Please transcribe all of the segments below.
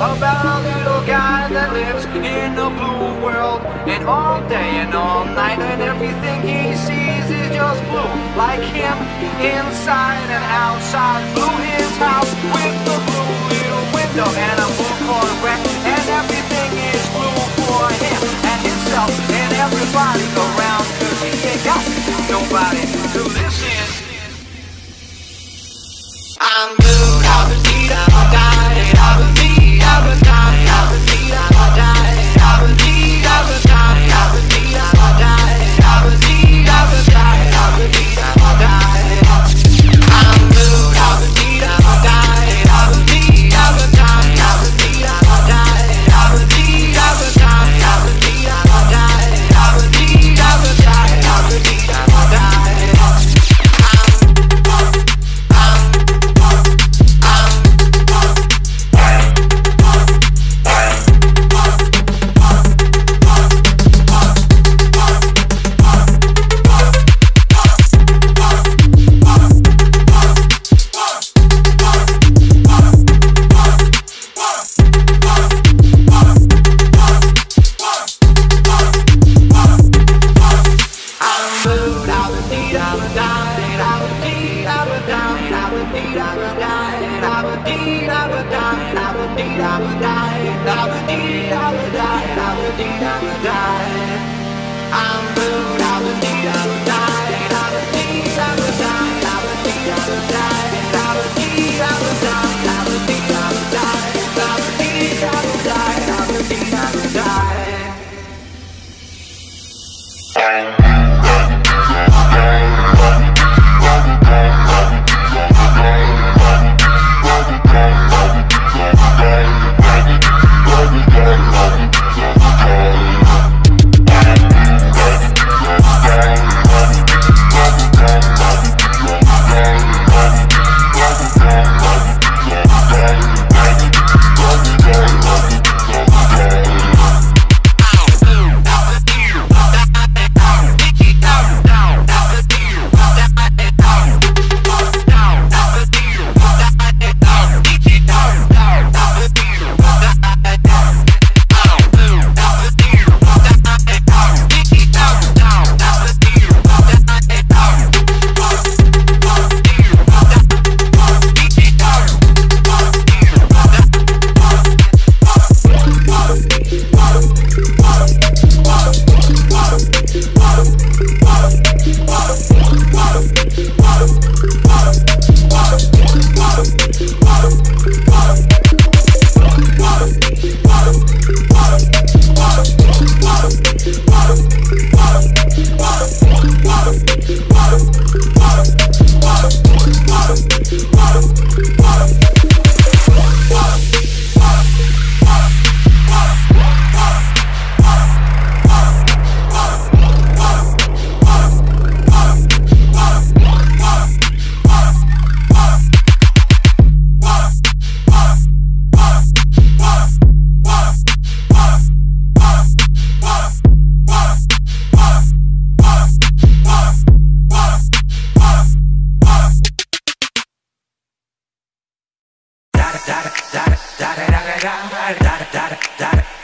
about a little guy that lives in a blue world, and all day and all night, and everything he sees is just blue. Like him, inside and outside. Blue his house with the blue little window and a blue Corvette, and everything is blue for him and himself and everybody around, 'cause he ain't got nobody to listen. I'm blue, I'll be I'll die, I'll be I'll die, I'll be I'll die, I'll be I'll die, I'll be I'll die, I'll be I'll die, I'll be I'll die. I'm blue, I'll be I'll die, I'll be I'll die, I'll be I'll die, I'll be I'll die, I'll be I'll die, I'll be I'll die, I'll be I'll die.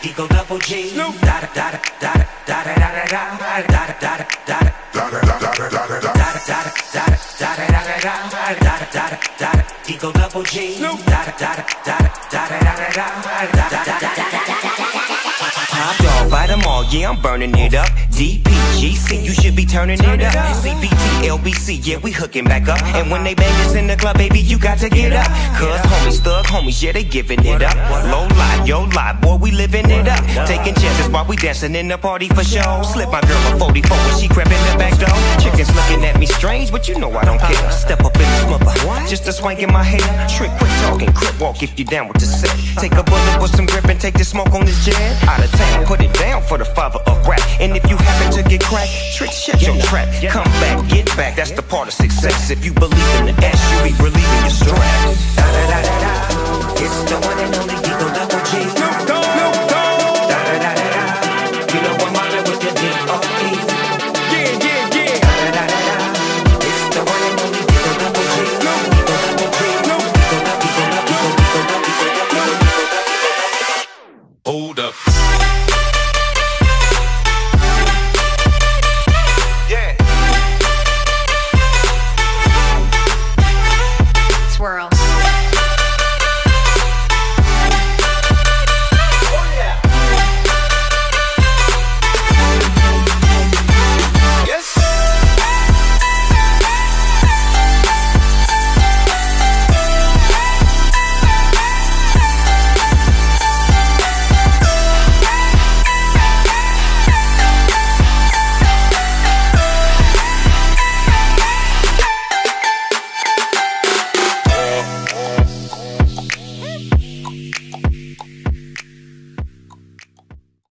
Eagle double G. Snoop. Da da da da da da da da da da da da da da. Eagle double G. Snoop. Da da da da da da da da. Top dog, buy them all, yeah, I'm burning it up. DPGC, you should be turning it up. CPT, LBC, yeah, we hooking back up. And when they bang us in the club, baby, you got to get up. Cause homies, thug homies, yeah, they giving it up. Low lie, yo lie, boy, we living it up. Taking chances while we dancing in the party for show. Slip my girl a 44 when she crept in the back door. Chickens looking at me strange, but you know I don't care. Step up in the smother, just a swank in my hair. Trick, quick talking, crip walk if you down with the set. Take a bullet with some grip and take the smoke on this jet. Out of town, put it down for the father of rap. And if you happen to get cracked, Trick, shut your trap. Come back, get back, that's the part of success. If you believe in the S, you be relieving your stress. Da da da da da, it's the one and only Eagle double G.